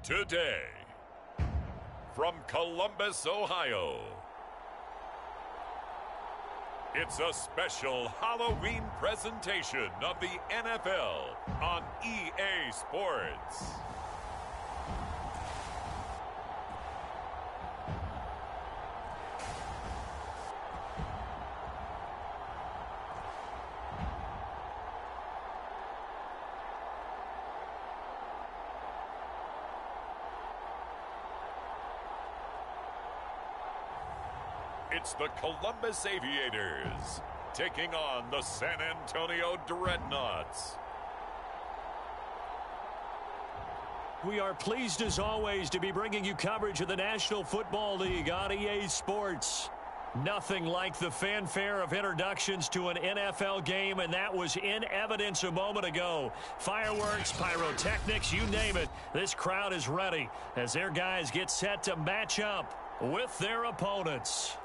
Today, from Columbus, Ohio, it's a special Halloween presentation of the NFL on EA Sports. It's the Columbus Aviators taking on the San Antonio Dreadnoughts. We are pleased as always to be bringing you coverage of the National Football League on EA Sports. Nothing like the fanfare of introductions to an NFL game, and that was in evidence a moment ago. Fireworks, pyrotechnics, you name it. This crowd is ready as their guys get set to match up with their opponents.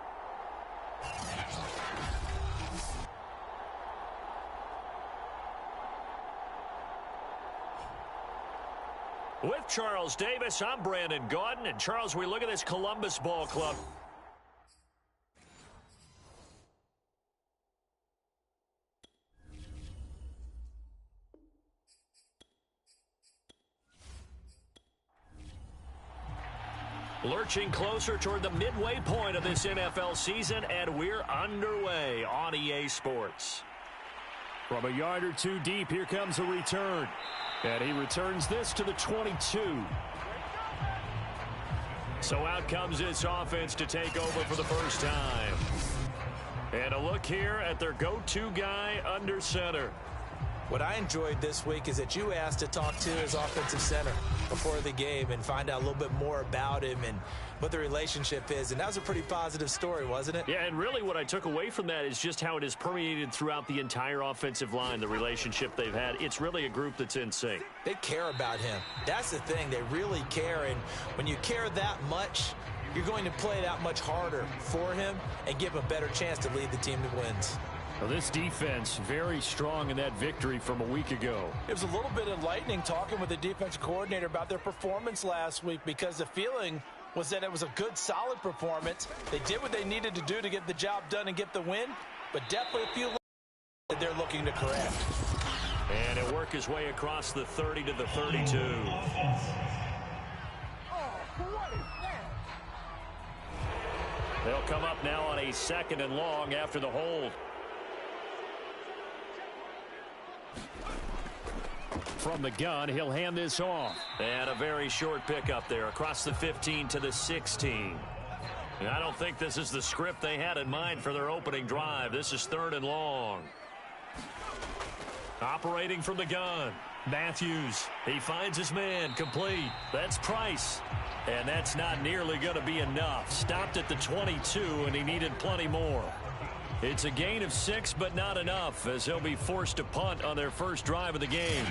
With Charles Davis, I'm Brandon Gaudin. And Charles, we look at this Columbus Ball Club. Lurching closer toward the midway point of this NFL season, and we're underway on EA Sports. From a yard or two deep, here comes a return. And he returns this to the 22. So out comes this offense to take over for the first time. And a look here at their go-to guy under center. What I enjoyed this week is that you asked to talk to his offensive center before the game and find out a little bit more about him and what the relationship is. And that was a pretty positive story, wasn't it? Yeah, and really what I took away from that is just how it is permeated throughout the entire offensive line, the relationship they've had. It's really a group that's in sync. They care about him. That's the thing. They really care. And when you care that much, you're going to play that much harder for him and give him a better chance to lead the team to wins. Well, this defense very strong in that victory from a week ago. It was a little bit enlightening talking with the defense coordinator about their performance last week because the feeling was that it was a good, solid performance. They did what they needed to do to get the job done and get the win, but definitely a few that they're looking to correct. And it worked his way across the 30 to the 32. They'll come up now on a 2nd and long after the hold. From the gun, he'll hand this off. And a very short pickup there across the 15 to the 16. And I don't think this is the script they had in mind for their opening drive. This is 3rd and long. Operating from the gun, Matthews. He finds his man, complete. That's Price. And that's not nearly going to be enough. Stopped at the 22, and he needed plenty more. It's a gain of 6, but not enough, as he'll be forced to punt on their first drive of the game.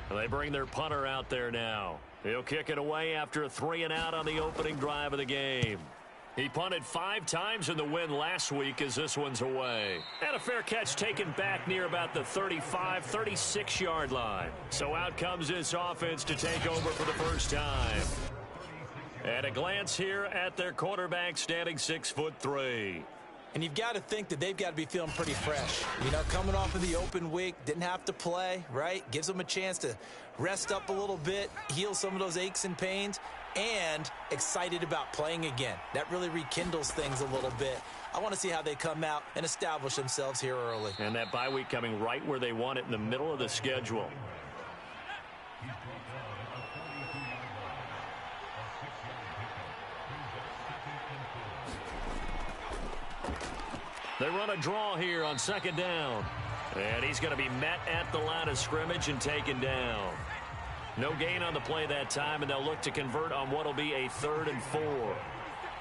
They bring their punter out there now. He'll kick it away after a 3-and-out on the opening drive of the game. He punted 5 times in the win last week as this one's away. And a fair catch taken back near about the 35, 36-yard line. So out comes this offense to take over for the first time. And a glance here at their quarterback standing 6'3". And you've got to think that they've got to be feeling pretty fresh. You know, coming off of the open week, didn't have to play, right? Gives them a chance to rest up a little bit, heal some of those aches and pains, and excited about playing again. That really rekindles things a little bit. I want to see how they come out and establish themselves here early. And that bye week coming right where they want it in the middle of the schedule. They run a draw here on 2nd down. And he's going to be met at the line of scrimmage and taken down. No gain on the play that time, and they'll look to convert on what will be a 3rd and 4.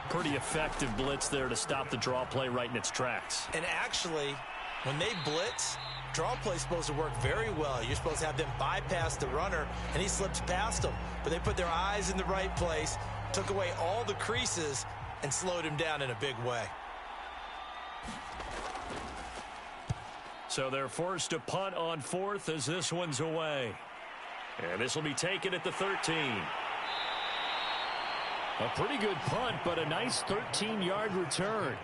Pretty effective blitz there to stop the draw play right in its tracks. And actually, when they blitz, draw play is supposed to work very well. You're supposed to have them bypass the runner, and he slips past them. But they put their eyes in the right place, took away all the creases, and slowed him down in a big way. So they're forced to punt on fourth as this one's away. And this will be taken at the 13. A pretty good punt, but a nice 13-yard return.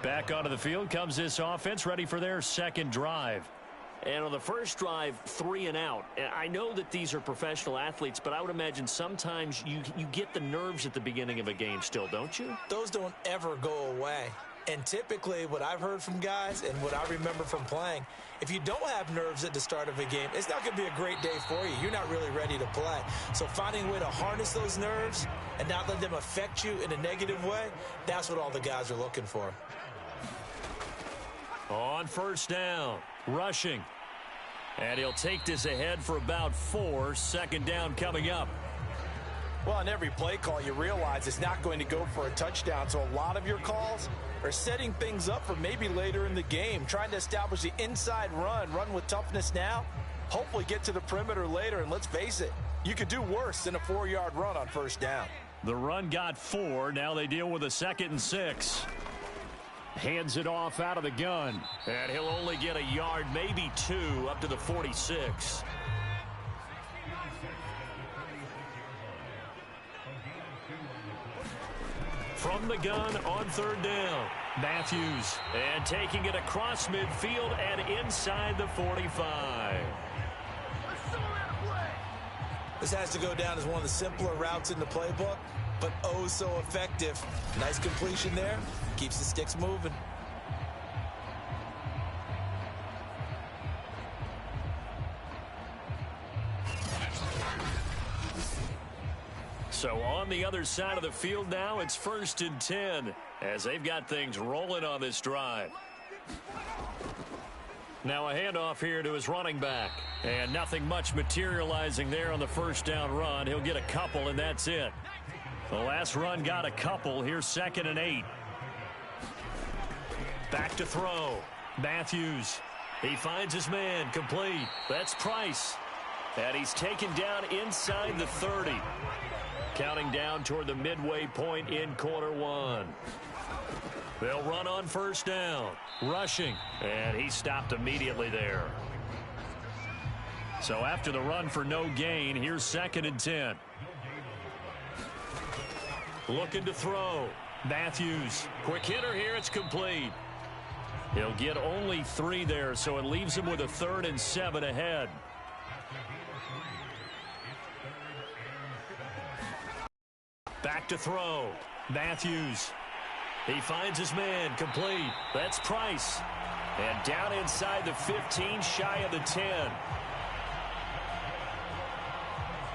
Back onto the field comes this offense, ready for their second drive. And on the first drive, 3 and out. I know that these are professional athletes, but I would imagine sometimes you get the nerves at the beginning of a game still, don't you? Those don't ever go away. And typically what I've heard from guys and what I remember from playing, if you don't have nerves at the start of a game, it's not going to be a great day for you. You're not really ready to play. So finding a way to harness those nerves and not let them affect you in a negative way, that's what all the guys are looking for. On first down, rushing. And he'll take this ahead for about 4. Second down coming up. Well, on every play call, you realize it's not going to go for a touchdown. So a lot of your calls are setting things up for maybe later in the game, trying to establish the inside run with toughness now, hopefully get to the perimeter later. And let's face it, you could do worse than a 4-yard run on first down. The run got 4. Now they deal with a 2nd and 6. Hands it off out of the gun. And he'll only get a yard, maybe 2, up to the 46. From the gun on third down, Matthews. And taking it across midfield and inside the 45. This has to go down as one of the simpler routes in the playbook, but oh so effective. Nice completion there. Keeps the sticks moving. So on the other side of the field now, it's 1st and 10 as they've got things rolling on this drive. Now a handoff here to his running back. And nothing much materializing there on the first down run. He'll get a couple, and that's it. The last run got a couple. Here's 2nd and 8. Back to throw. Matthews. He finds his man. Complete. That's Price. And he's taken down inside the 30. Counting down toward the midway point in quarter 1. They'll run on first down. Rushing. And he stopped immediately there. So after the run for no gain, here's 2nd and 10. Looking to throw. Matthews. Quick hitter here. It's complete. He'll get only 3 there, so it leaves him with a 3rd and 7 ahead. Back to throw. Matthews. He finds his man. Complete. That's Price. And down inside the 15, shy of the 10.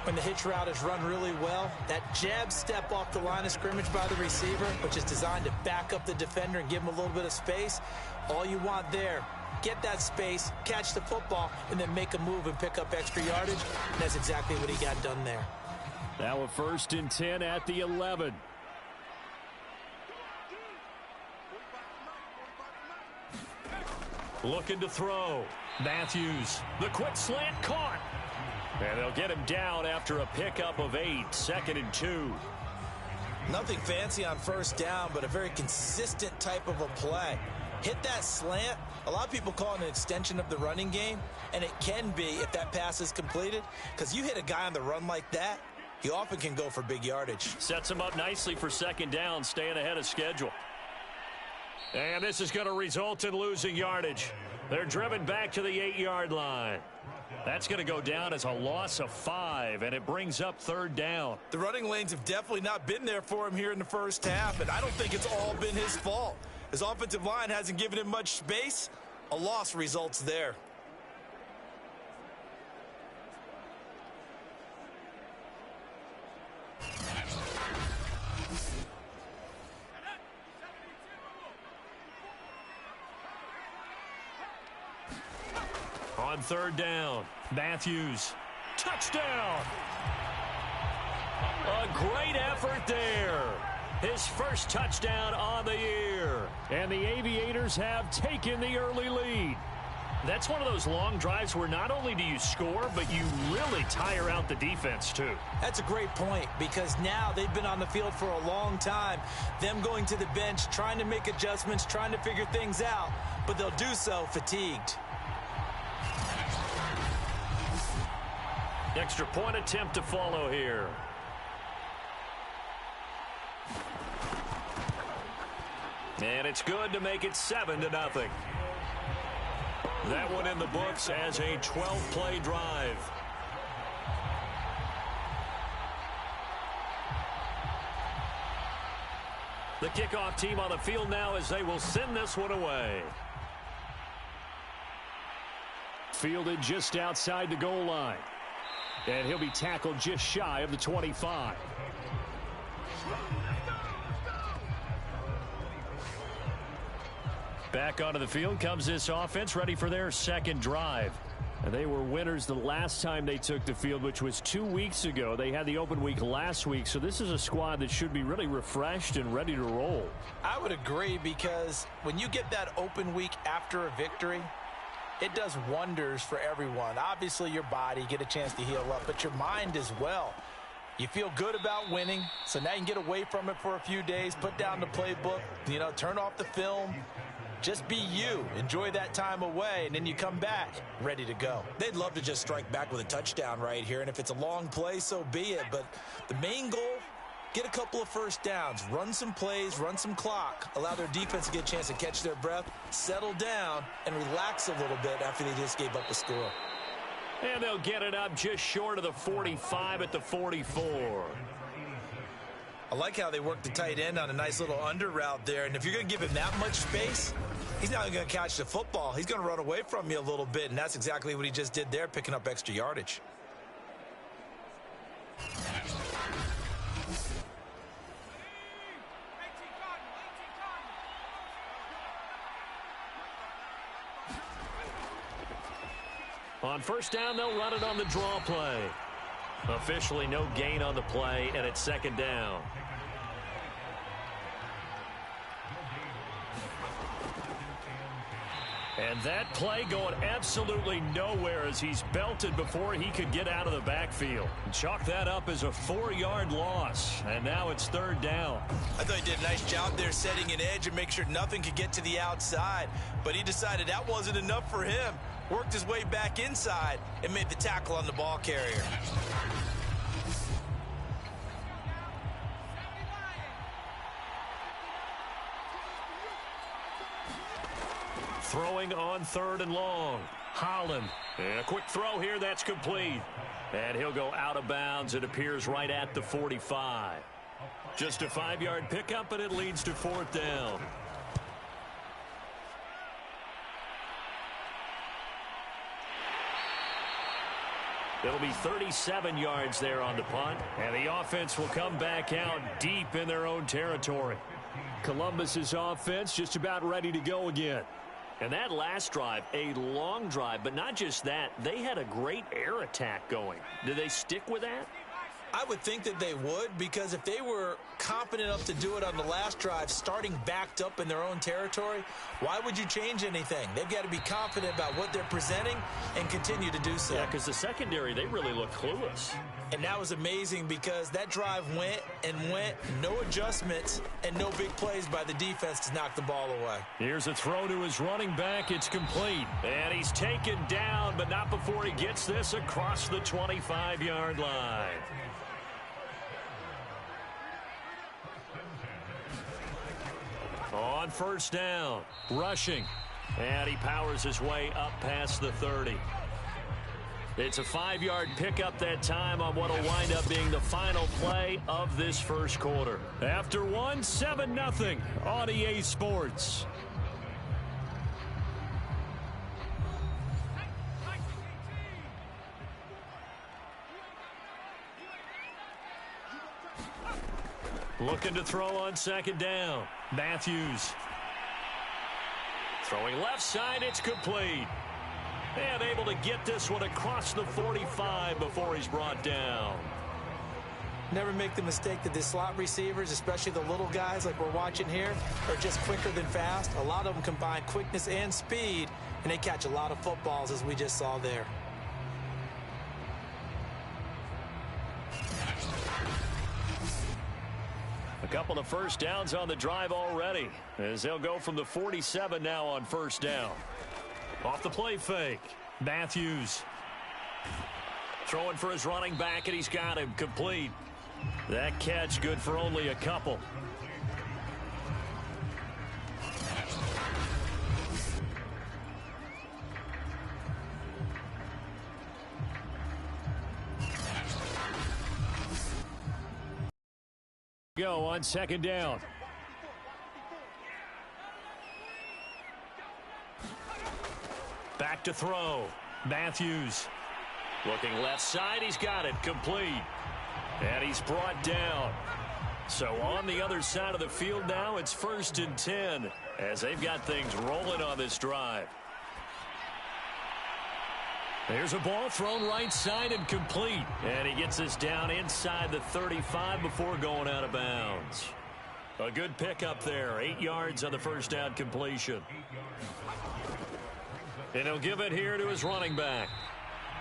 When the hitch route is run really well, that jab step off the line of scrimmage by the receiver, which is designed to back up the defender and give him a little bit of space, all you want there, get that space, catch the football, and then make a move and pick up extra yardage. And that's exactly what he got done there. Now a 1st and 10 at the 11. Looking to throw. Matthews. The quick slant caught. And they'll get him down after a pickup of 8. 2nd and 2. Nothing fancy on first down, but a very consistent type of a play. Hit that slant. A lot of people call it an extension of the running game, and it can be if that pass is completed, because you hit a guy on the run like that, he often can go for big yardage. Sets him up nicely for 2nd down, staying ahead of schedule. And this is going to result in losing yardage. They're driven back to the 8-yard line. That's going to go down as a loss of 5, and it brings up 3rd down. The running lanes have definitely not been there for him here in the first half, and I don't think it's all been his fault. His offensive line hasn't given him much space. A loss results there. On 3rd down, Matthews. Touchdown! A great effort there. His first touchdown on the year. And the Aviators have taken the early lead. That's one of those long drives where not only do you score, but you really tire out the defense, too. That's a great point, because now they've been on the field for a long time. Them going to the bench, trying to make adjustments, trying to figure things out, but they'll do so fatigued. Extra point attempt to follow here. And it's good to make it 7-0. That one in the books as a 12-play drive. The kickoff team on the field now as they will send this one away. Fielded just outside the goal line. And he'll be tackled just shy of the 25. Back onto the field comes this offense, ready for their second drive. And they were winners the last time they took the field, which was 2 weeks ago. They had the open week last week, so this is a squad that should be really refreshed and ready to roll. I would agree, because when you get that open week after a victory, it does wonders for everyone. Obviously, your body, get a chance to heal up, but your mind as well. You feel good about winning, so now you can get away from it for a few days, put down the playbook, turn off the film. Just be you. Enjoy that time away, and then you come back ready to go. They'd love to just strike back with a touchdown right here, and if it's a long play, so be it. But the main goal, get a couple of first downs, run some plays, run some clock, allow their defense to get a chance to catch their breath, settle down, and relax a little bit after they just gave up a score. And they'll get it up just short of the 45 at the 44. I like how they work the tight end on a nice little under route there. And if you're going to give him that much space, he's not going to catch the football. He's going to run away from you a little bit, and that's exactly what he just did there, picking up extra yardage. On first down, they'll run it on the draw play. Officially no gain on the play, and it's second down. And that play going absolutely nowhere as he's belted before he could get out of the backfield. Chalk that up as a 4-yard loss, and now it's third down. I thought he did a nice job there setting an edge and make sure nothing could get to the outside, but he decided that wasn't enough for him. Worked his way back inside and made the tackle on the ball carrier. Throwing on third and long. Holland. And a quick throw here, that's complete. And he'll go out of bounds. It appears right at the 45. Just a 5-yard pickup, and it leads to fourth down. It'll be 37 yards there on the punt, and the offense will come back out deep in their own territory. Columbus's offense just about ready to go again. And that last drive, a long drive, but not just that, they had a great air attack going. Did they stick with that? I would think that they would, because if they were confident enough to do it on the last drive, starting backed up in their own territory, why would you change anything? They've got to be confident about what they're presenting and continue to do so. Yeah, because the secondary, they really look clueless. And that was amazing, because that drive went and went, no adjustments, and no big plays by the defense to knock the ball away. Here's a throw to his running back. It's complete. And he's taken down, but not before he gets this across the 25-yard line. On first down, rushing, and he powers his way up past the 30. It's a 5-yard pickup that time on what will wind up being the final play of this first quarter. After one, 7-0 on EA Sports. Looking to throw on second down. Matthews. Throwing left side, it's complete. And able to get this one across the 45 before he's brought down. Never make the mistake that the slot receivers, especially the little guys like we're watching here, are just quicker than fast. A lot of them combine quickness and speed, and they catch a lot of footballs, as we just saw there. A couple of first downs on the drive already, as they'll go from the 47 now on first down. Off the play fake, Matthews. Throwing for his running back, and he's got him complete. That catch good for only a couple. Go on second down. Back to throw. Matthews. Looking left side, he's got it complete. And he's brought down. So on the other side of the field now, it's 1st and 10 as they've got things rolling on this drive. There's a ball thrown right side and complete. And he gets this down inside the 35 before going out of bounds. A good pickup there. 8 yards on the first down completion. And he'll give it here to his running back.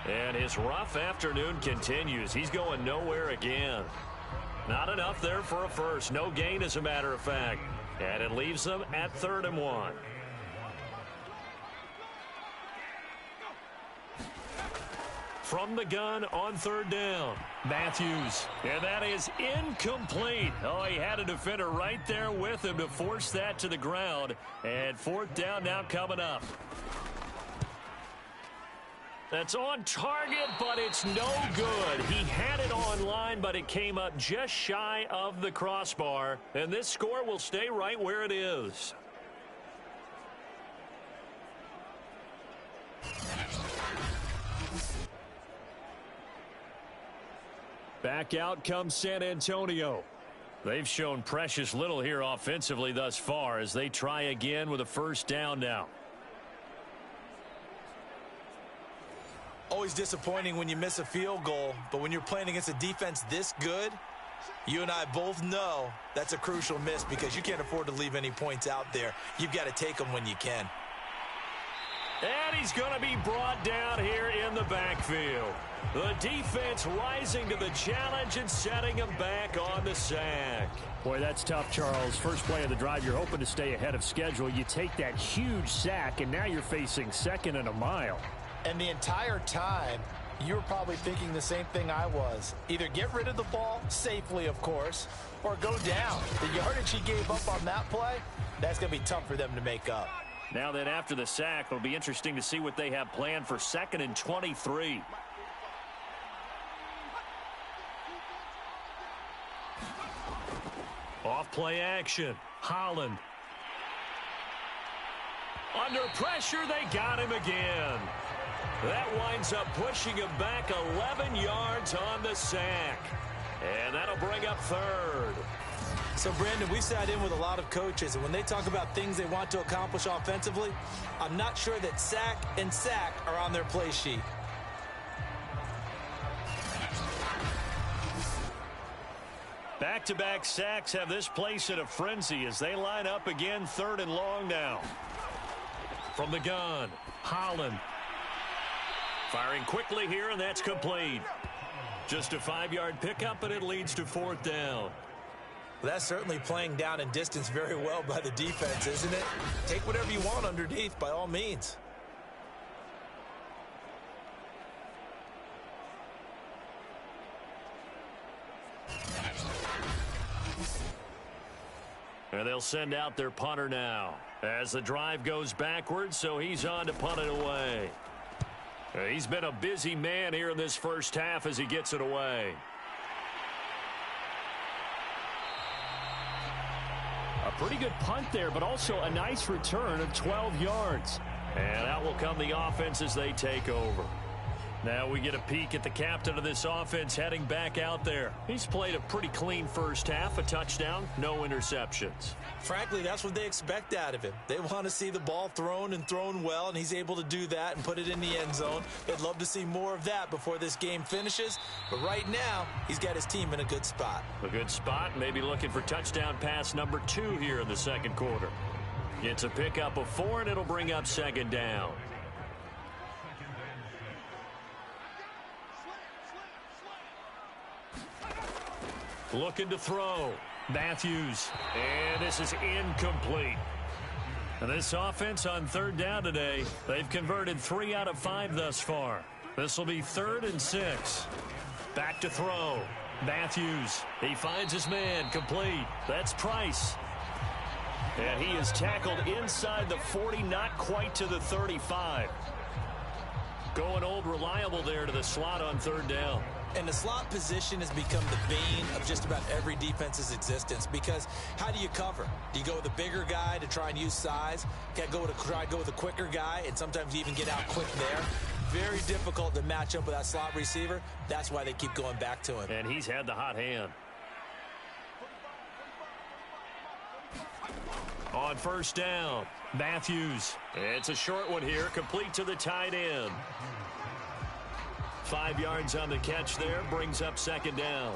And his rough afternoon continues. He's going nowhere again. Not enough there for a first. No gain, as a matter of fact. And it leaves them at 3rd and 1. From the gun on 3rd down, Matthews. And that is incomplete. Oh, he had a defender right there with him to force that to the ground. And 4th down now coming up. That's on target, but it's no good. He had it on line, but it came up just shy of the crossbar. And this score will stay right where it is. Back out comes San Antonio. They've shown precious little here offensively thus far as they try again with a first down now. Always disappointing when you miss a field goal, but when you're playing against a defense this good, you and I both know that's a crucial miss because you can't afford to leave any points out there. You've got to take them when you can. And he's going to be brought down here in the backfield. The defense rising to the challenge and setting him back on the sack. Boy, that's tough, Charles. First play of the drive, you're hoping to stay ahead of schedule. You take that huge sack, and now you're facing 2nd and a mile. And the entire time, you were probably thinking the same thing I was. Either get rid of the ball, safely, of course, or go down. The yardage he gave up on that play, that's going to be tough for them to make up. Now then, after the sack, it'll be interesting to see what they have planned for 2nd and 23. Off play action. Holland. Under pressure, they got him again. That winds up pushing him back 11 yards on the sack. And that'll bring up 3rd. So, Brandon, we sat in with a lot of coaches, and when they talk about things they want to accomplish offensively, I'm not sure that sack and sack are on their play sheet. Back-to-back sacks have this place in a frenzy as they line up again 3rd and long now. From the gun, Holland. Firing quickly here, and that's complete. Just a 5-yard pickup, and it leads to 4th down. Well, that's certainly playing down in distance very well by the defense, isn't it? Take whatever you want underneath, by all means. And they'll send out their punter now as the drive goes backwards, so he's on to punt it away. He's been a busy man here in this first half as he gets it away. A pretty good punt there, but also a nice return of 12 yards. And out will come the offense as they take over. Now we get a peek at the captain of this offense heading back out there. He's played a pretty clean first half, a touchdown, no interceptions. Frankly, that's what they expect out of him. They want to see the ball thrown and thrown well, and he's able to do that and put it in the end zone. They'd love to see more of that before this game finishes. But right now, he's got his team in a good spot. A good spot, maybe looking for touchdown pass number 2 here in the second quarter. It's a pickup of 4, and it'll bring up second down. Looking to throw. Matthews. And this is incomplete. And this offense on third down today, they've converted 3 out of 5 thus far. This will be 3rd and 6. Back to throw. Matthews. He finds his man. Complete. That's Price. And he is tackled inside the 40, not quite to the 35. Going old reliable there to the slot on third down. And the slot position has become the bane of just about every defense's existence, because how do you cover? Do you go with a bigger guy to try and use size? Try to go with a quicker guy, and sometimes you even get out quick there. Very difficult to match up with that slot receiver. That's why they keep going back to him. And he's had the hot hand. On first down, Matthews. It's a short one here, complete to the tight end. 5 yards on the catch there, brings up second down.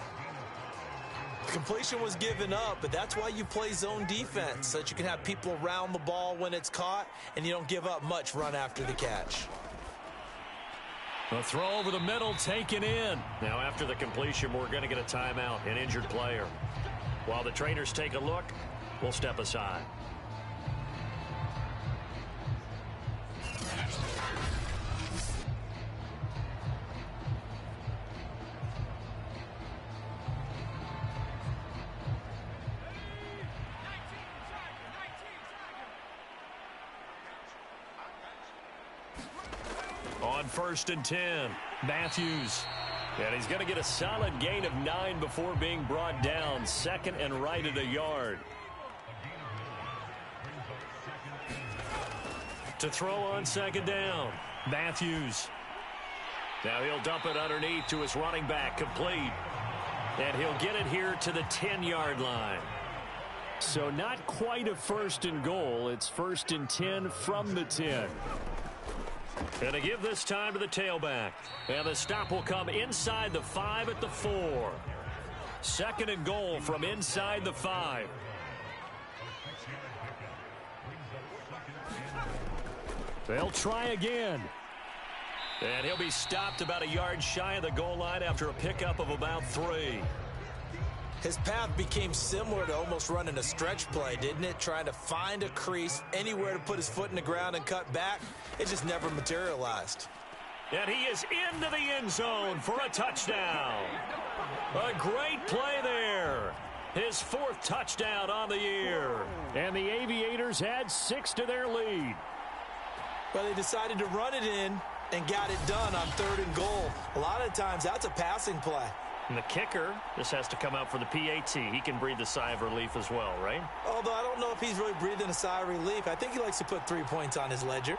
Completion was given up, but that's why you play zone defense, so that you can have people around the ball when it's caught, and you don't give up much run after the catch. A throw over the middle, taken in. Now after the completion, we're going to get a timeout, an injured player. While the trainers take a look, we'll step aside. On 1st and 10, Matthews. And he's going to get a solid gain of 9 before being brought down. 2nd and right at a yard. To throw on second down, Matthews. Now he'll dump it underneath to his running back, complete. And he'll get it here to the 10-yard line. So not quite a 1st and goal. It's 1st and 10 from the 10. And to give this time to the tailback. And the stop will come inside the 5 at the 4. 2nd and goal from inside the 5. They'll try again. And he'll be stopped about a yard shy of the goal line after a pickup of about 3. His path became similar to almost running a stretch play, didn't it? Trying to find a crease, anywhere to put his foot in the ground and cut back. It just never materialized. And he is into the end zone for a touchdown. A great play there. His 4th touchdown on the year. And the Aviators add 6 to their lead. Well, they decided to run it in and got it done on 3rd and goal. A lot of times, that's a passing play. And the kicker just has to come out for the PAT. He can breathe a sigh of relief as well, right? Although I don't know if he's really breathing a sigh of relief. I think he likes to put 3 points on his ledger.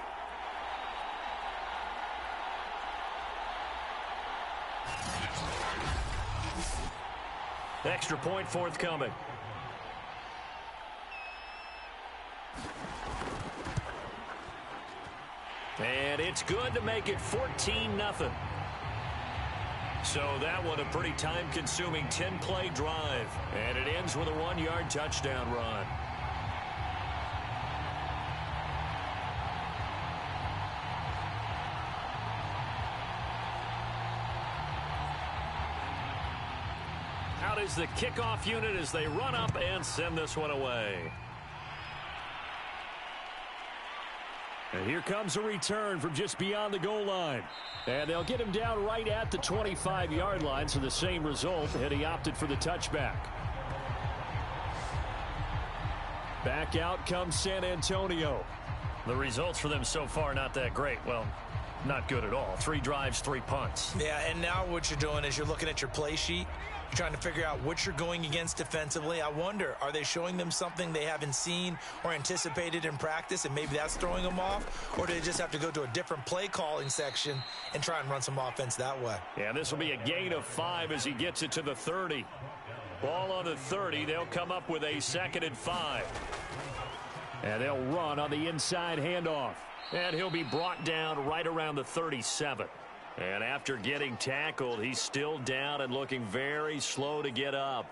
Extra point forthcoming. And it's good to make it 14-0. So that one a pretty time-consuming 10-play drive. And it ends with a 1-yard touchdown run. Out is the kickoff unit as they run up and send this one away. And here comes a return from just beyond the goal line. And they'll get him down right at the 25-yard line, so the same result, and he opted for the touchback. Back out comes San Antonio. The results for them so far not that great. Well, Not good at all. 3 drives, 3 punts. Yeah, and now what you're doing is you're looking at your play sheet. You're trying to figure out what you're going against defensively. I wonder, are they showing them something they haven't seen or anticipated in practice, and maybe that's throwing them off? Or do they just have to go to a different play calling section and try and run some offense that way? Yeah, this will be a gain of 5 as he gets it to the 30. Ball on the 30. They'll come up with a 2nd and 5. And they'll run on the inside handoff. And he'll be brought down right around the 37. And after getting tackled, he's still down and looking very slow to get up.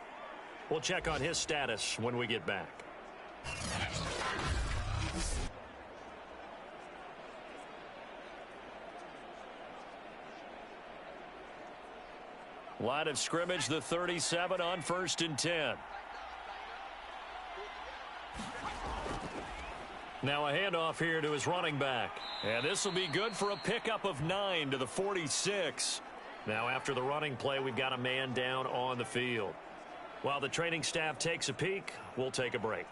We'll check on his status when we get back. Line of scrimmage, the 37 on 1st and 10. Now a handoff here to his running back. And this will be good for a pickup of 9 to the 46. Now after the running play, we've got a man down on the field. While the training staff takes a peek, we'll take a break.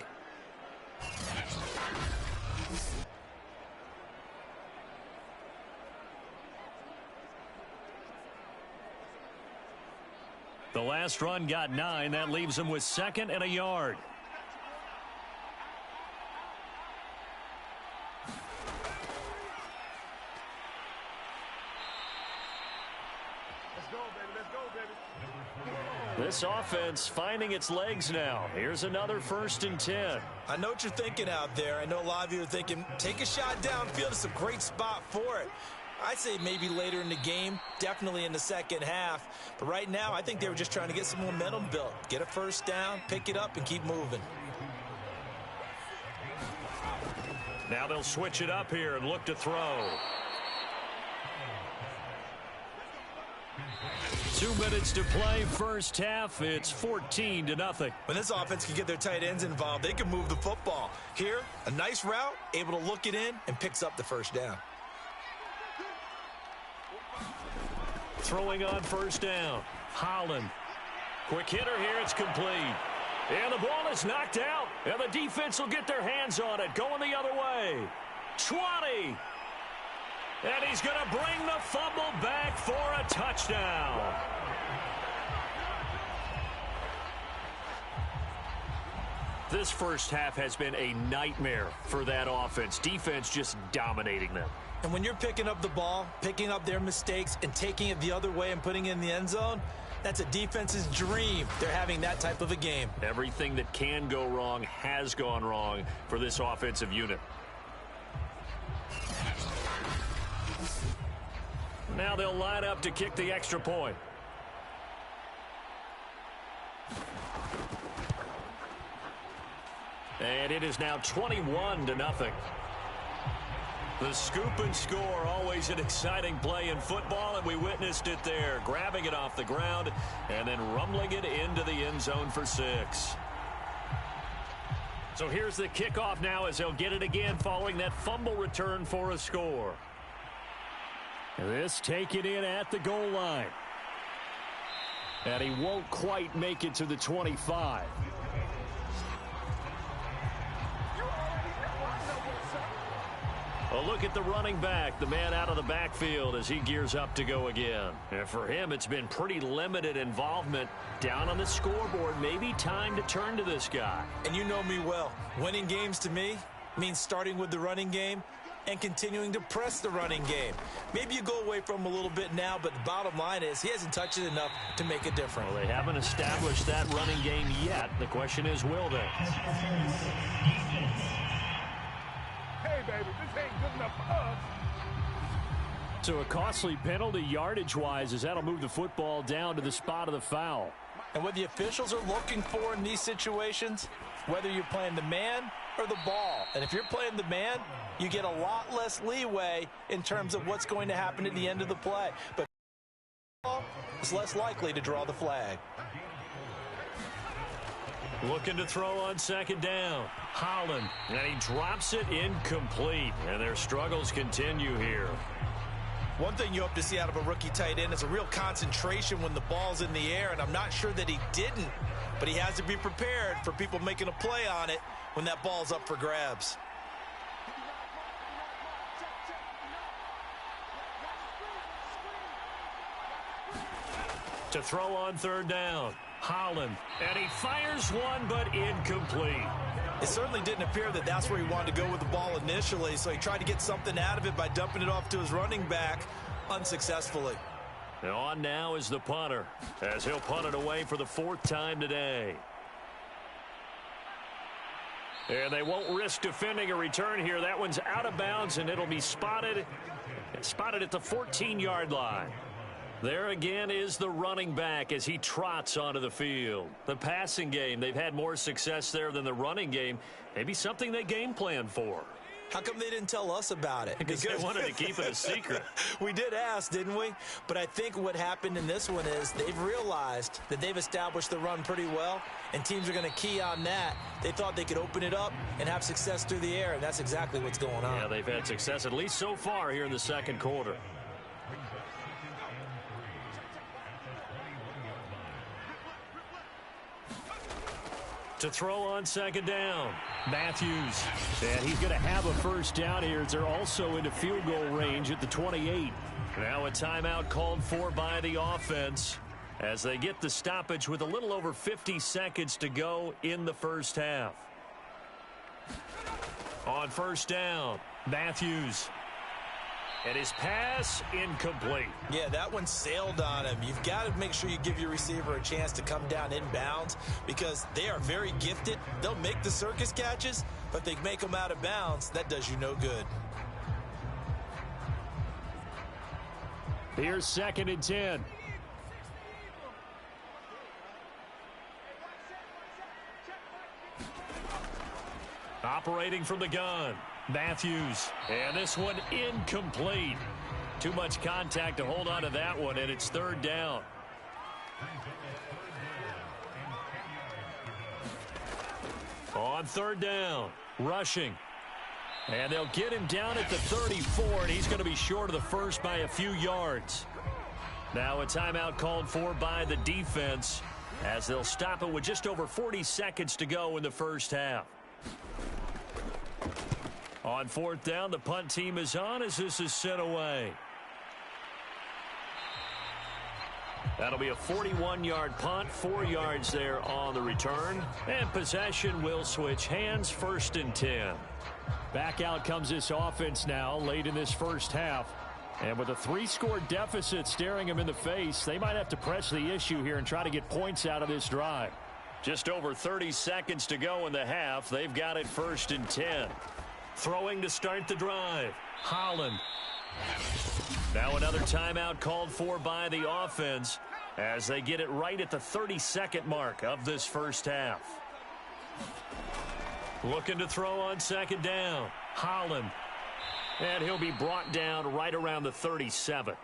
The last run got 9. That leaves him with 2nd and a yard. This offense finding its legs now. Here's another 1st and 10. I know what you're thinking out there. I know a lot of you are thinking, take a shot downfield. It's a great spot for it. I'd say maybe later in the game, definitely in the second half. But right now, I think they were just trying to get some momentum built. Get a 1st down, pick it up, and keep moving. Now they'll switch it up here and look to throw. 2 minutes to play, first half. It's 14-0. When this offense can get their tight ends involved, they can move the football. Here, a nice route, able to look it in, and picks up the 1st down. Throwing on 1st down. Holland. Quick hitter here. It's complete. And the ball is knocked out. And the defense will get their hands on it. Going the other way. 20. And he's going to bring the fumble back for a touchdown. This first half has been a nightmare for that offense. Defense just dominating them. And when you're picking up the ball, picking up their mistakes, and taking it the other way and putting it in the end zone, that's a defense's dream. They're having that type of a game. Everything that can go wrong has gone wrong for this offensive unit. Now they'll line up to kick the extra point. And it is now 21-0. The scoop and score, always an exciting play in football, and we witnessed it there. Grabbing it off the ground and then rumbling it into the end zone for 6. So here's the kickoff now as they'll get it again following that fumble return for a score. This taken in at the goal line. And he won't quite make it to the 25. A look at the running back, the man out of the backfield as he gears up to go again. And for him, it's been pretty limited involvement down on the scoreboard. Maybe time to turn to this guy. And you know me well. Winning games to me means starting with the running game and continuing to press the running game. Maybe you go away from him a little bit now, but the bottom line is he hasn't touched it enough to make a difference. Well, they haven't established that running game yet. The question is, will they? Hey, baby, this ain't good enough for us. So a costly penalty yardage-wise as that'll move the football down to the spot of the foul. And what the officials are looking for in these situations, whether you're playing the man or the ball. And if you're playing the man, you get a lot less leeway in terms of what's going to happen at the end of the play. But it's less likely to draw the flag. Looking to throw on 2nd down. Holland. And he drops it incomplete. And their struggles continue here. One thing you hope to see out of a rookie tight end is a real concentration when the ball's in the air, and I'm not sure that he didn't, but he has to be prepared for people making a play on it when that ball's up for grabs. To throw on third down, Holland. And he fires one, but incomplete. It certainly didn't appear that that's where he wanted to go with the ball initially, so he tried to get something out of it by dumping it off to his running back unsuccessfully. And on now is the punter, as he'll punt it away for the 4th time today. And they won't risk defending a return here. That one's out of bounds, and it'll be spotted at the 14-yard line. There again is the running back as he trots onto the field. The passing game, they've had more success there than the running game. Maybe something they game plan for. How come they didn't tell us about it? Because they wanted to keep it a secret. We did ask, didn't we? But I think what happened in this one is they've realized that they've established the run pretty well, and teams are going to key on that. They thought they could open it up and have success through the air, and that's exactly what's going on. Yeah, they've had success at least so far here in the second quarter. To throw on second down, Matthews. And he's going to have a first down here as they're also into field goal range at the 28. Now a timeout called for by the offense as they get the stoppage with a little over 50 seconds to go in the first half. On first down, Matthews. And his pass incomplete. Yeah, that one sailed on him. You've got to make sure you give your receiver a chance to come down inbounds because they are very gifted. They'll make the circus catches, but if they make them out of bounds, that does you no good. Here's 2nd and 10. Operating from the gun, Matthews. And this one incomplete. Too much contact to hold on to that one, and it's 3rd down. On 3rd down, rushing. And they'll get him down at the 34, and he's going to be short of the first by a few yards. Now a timeout called for by the defense as they'll stop it with just over 40 seconds to go in the first half. On 4th down, the punt team is on as this is sent away. That'll be a 41-yard punt, 4 yards there on the return. And possession will switch hands, 1st and 10. Back out comes this offense now late in this first half. And with a 3-score deficit staring them in the face, they might have to press the issue here and try to get points out of this drive. Just over 30 seconds to go in the half. They've got it 1st and 10. Throwing to start the drive, Holland. Now another timeout called for by the offense as they get it right at the 32nd mark of this first half. Looking to throw on 2nd down, Holland. And he'll be brought down right around the 37.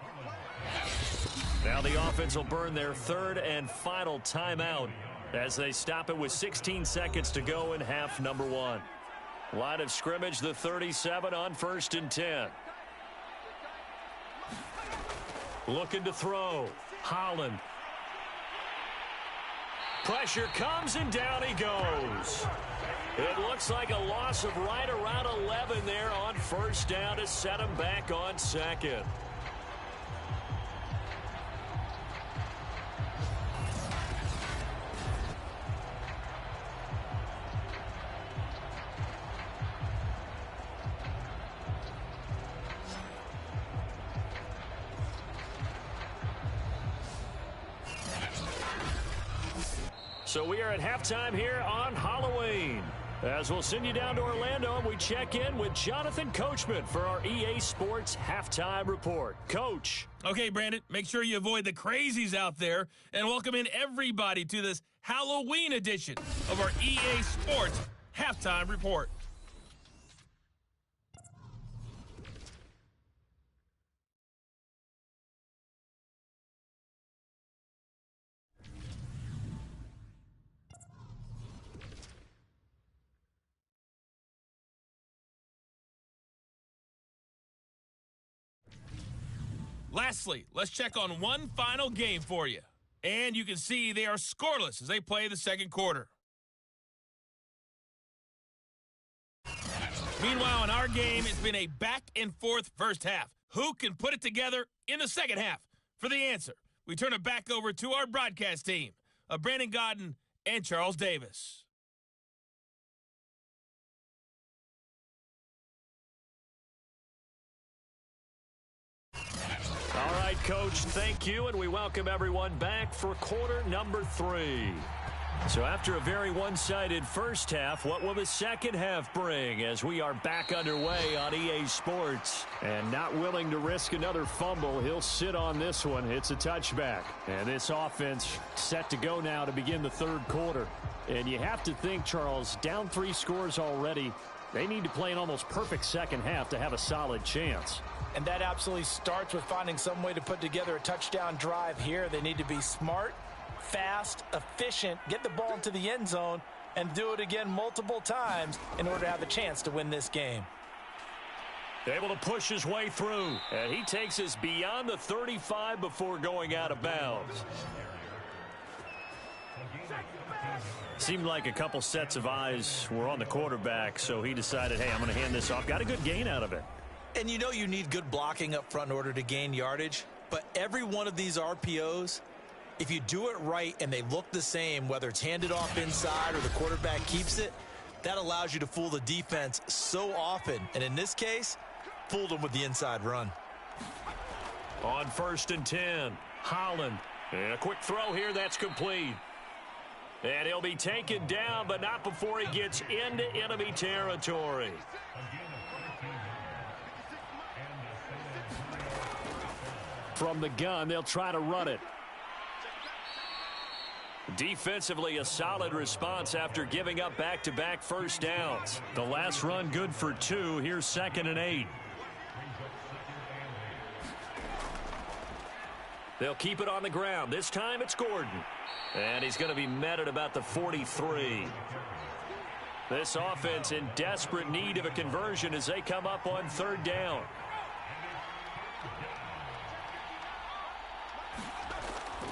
Now the offense will burn their 3rd and final timeout as they stop it with 16 seconds to go in half number 1. Line of scrimmage, the 37 on 1st and 10. Looking to throw, Holland. Pressure comes and down he goes. It looks like a loss of right around 11 there on 1st down to set him back on 2nd. So we are at halftime here on Halloween. As we'll send you down to Orlando, and we check in with Jonathan Coachman for our EA Sports Halftime Report. Coach. Okay, Brandon, make sure you avoid the crazies out there and welcome in everybody to this Halloween edition of our EA Sports Halftime Report. Lastly, let's check on one final game for you. And you can see they are scoreless as they play the second quarter. Meanwhile, in our game, it's been a back-and-forth first half. Who can put it together in the second half? For the answer, we turn it back over to our broadcast team of Brandon Godden and Charles Davis. All right, Coach, thank you, and we welcome everyone back for quarter number 3. So after a very one-sided first half, what will the second half bring as we are back underway on EA Sports? And not willing to risk another fumble, he'll sit on this one. It's a touchback. And this offense set to go now to begin the third quarter. And you have to think, Charles, down 3 scores already. They need to play an almost perfect second half to have a solid chance. And that absolutely starts with finding some way to put together a touchdown drive here. They need to be smart, fast, efficient, get the ball into the end zone, and do it again multiple times in order to have a chance to win this game. Able to push his way through, and he takes us beyond the 35 before going out of bounds. Seemed like a couple sets of eyes were on the quarterback, so he decided, hey, I'm going to hand this off. Got a good gain out of it. And you know you need good blocking up front in order to gain yardage, but every one of these RPOs, if you do it right and they look the same, whether it's handed off inside or the quarterback keeps it, that allows you to fool the defense so often. And in this case, fooled them with the inside run. On 1st and 10, Holland. And a quick throw here, that's complete. And he'll be taken down, but not before he gets into enemy territory. From the gun, they'll try to run it. Defensively, a solid response after giving up back-to-back first downs. The last run good for 2. Here's 2nd and 8. They'll keep it on the ground. This time it's Gordon. And he's going to be met at about the 43. This offense in desperate need of a conversion as they come up on 3rd down.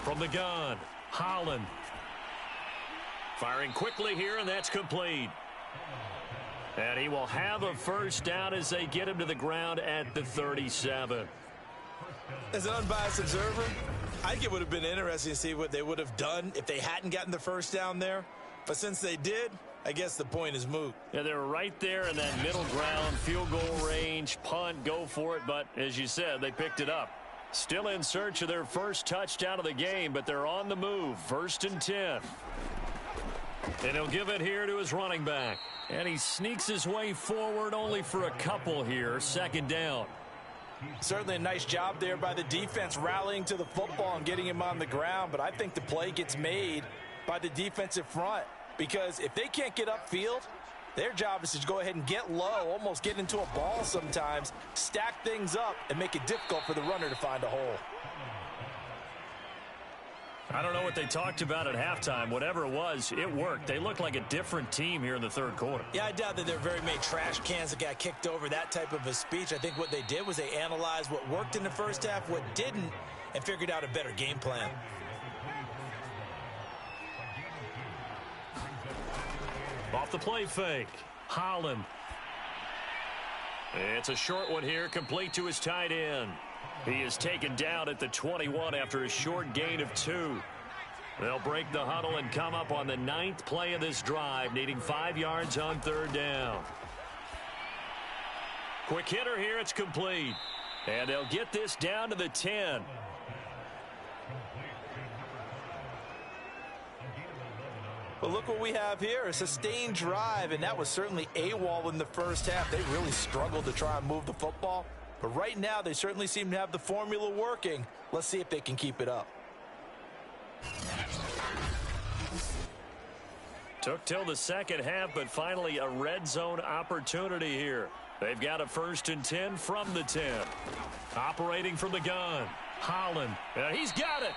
From the gun, Holland. Firing quickly here, and that's complete. And he will have a first down as they get him to the ground at the 37. As an unbiased observer, I think it would have been interesting to see what they would have done if they hadn't gotten the first down there. But since they did, I guess the point is moot. Yeah, they were right there in that middle ground, field goal range, punt, go for it. But as you said, they picked it up. Still in search of their first touchdown of the game, but they're on the move. 1st and 10. And he'll give it here to his running back. And he sneaks his way forward only for a couple here. 2nd down. Certainly a nice job there by the defense rallying to the football and getting him on the ground. But I think the play gets made by the defensive front. Because if they can't get upfield, their job is to go ahead and get low, almost get into a ball sometimes, stack things up, and make it difficult for the runner to find a hole. I don't know what they talked about at halftime. Whatever it was, it worked. They looked like a different team here in the 3rd quarter. Yeah, I doubt that there are very many trash cans that got kicked over, that type of a speech. I think what they did was they analyzed what worked in the first half, what didn't, and figured out a better game plan. Off the play fake, Holland. It's a short one here, complete to his tight end. He is taken down at the 21 after a short gain of 2. They'll break the huddle and come up on the 9th play of this drive, needing 5 yards on 3rd down. Quick hitter here, it's complete. And they'll get this down to the 10. But look what we have here, a sustained drive, and that was certainly AWOL in the first half. They really struggled to try and move the football. But right now, they certainly seem to have the formula working. Let's see if they can keep it up. Took till the second half, but finally a red zone opportunity here. They've got a 1st and 10 from the 10. Operating from the gun, Holland. He's got it.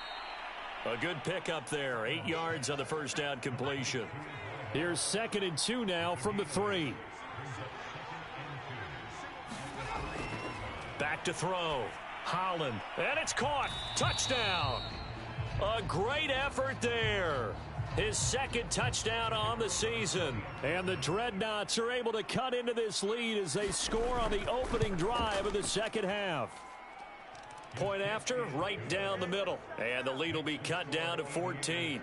A good pickup there. 8 yards on the first down completion. Here's 2nd and 2 now from the 3. Back to throw. Holland. And it's caught. Touchdown. A great effort there. His 2nd touchdown on the season. And the Dreadnoughts are able to cut into this lead as they score on the opening drive of the second half. point after, right down the middle. And the lead will be cut down to 14.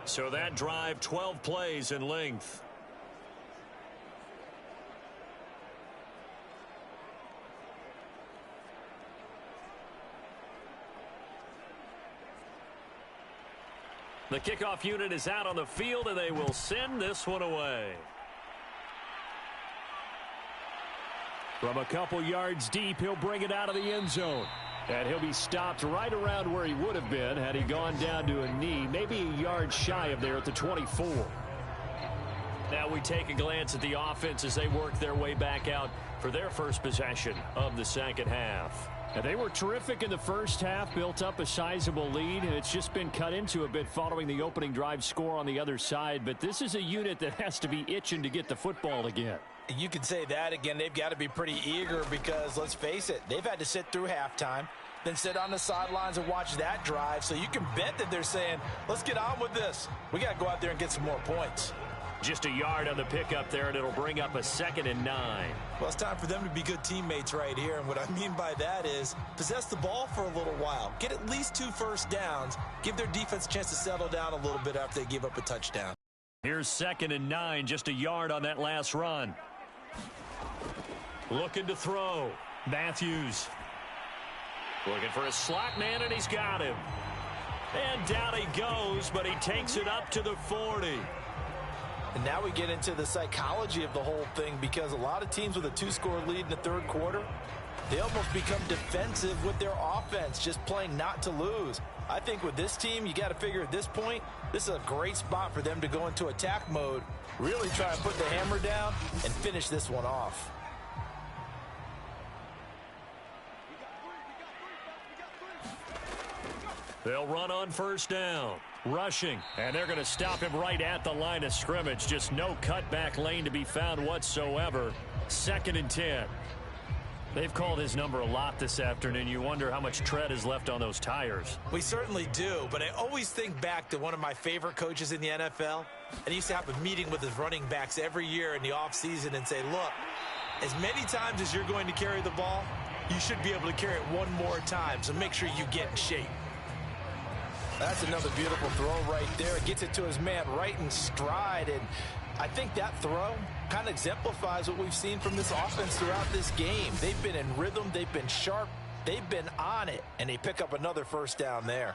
So that drive, 12 plays in length. The kickoff unit is out on the field, and they will send this one away. From a couple yards deep, he'll bring it out of the end zone. And he'll be stopped right around where he would have been had he gone down to a knee, maybe a yard shy of there at the 24. Now we take a glance at the offense as they work their way back out for their first possession of the second half. And they were terrific in the first half, built up a sizable lead, and it's just been cut into a bit following the opening drive score on the other side. But this is a unit that has to be itching to get the football again. You can say that again. They've got to be pretty eager because, let's face it, they've had to sit through halftime, then sit on the sidelines and watch that drive. So you can bet that they're saying, let's get on with this. We got to go out there and get some more points. Just a yard on the pickup there, and it'll bring up a 2nd and 9. Well, it's time for them to be good teammates right here. And what I mean by that is possess the ball for a little while. Get at least 2 first downs. Give their defense a chance to settle down a little bit after they give up a touchdown. Here's 2nd and 9, just a yard on that last run. Looking to throw. Matthews. Looking for a slot man, and he's got him. And down he goes, but he takes it up to the 40. And now we get into the psychology of the whole thing because a lot of teams with a 2-score lead in the third quarter, they almost become defensive with their offense, just playing not to lose. I think with this team, you got to figure at this point, this is a great spot for them to go into attack mode, really try and put the hammer down and finish this one off. They'll run on first down. Rushing, and they're going to stop him right at the line of scrimmage. Just no cutback lane to be found whatsoever. 2nd and 10. They've called his number a lot this afternoon. You wonder how much tread is left on those tires. We certainly do, but I always think back to one of my favorite coaches in the NFL. And he used to have a meeting with his running backs every year in the offseason and say, look, as many times as you're going to carry the ball, you should be able to carry it one more time, so make sure you get in shape. That's another beautiful throw right there. It gets it to his man right in stride, and I think that throw kind of exemplifies what we've seen from this offense throughout this game. They've been in rhythm, they've been sharp, they've been on it, and they pick up another first down there.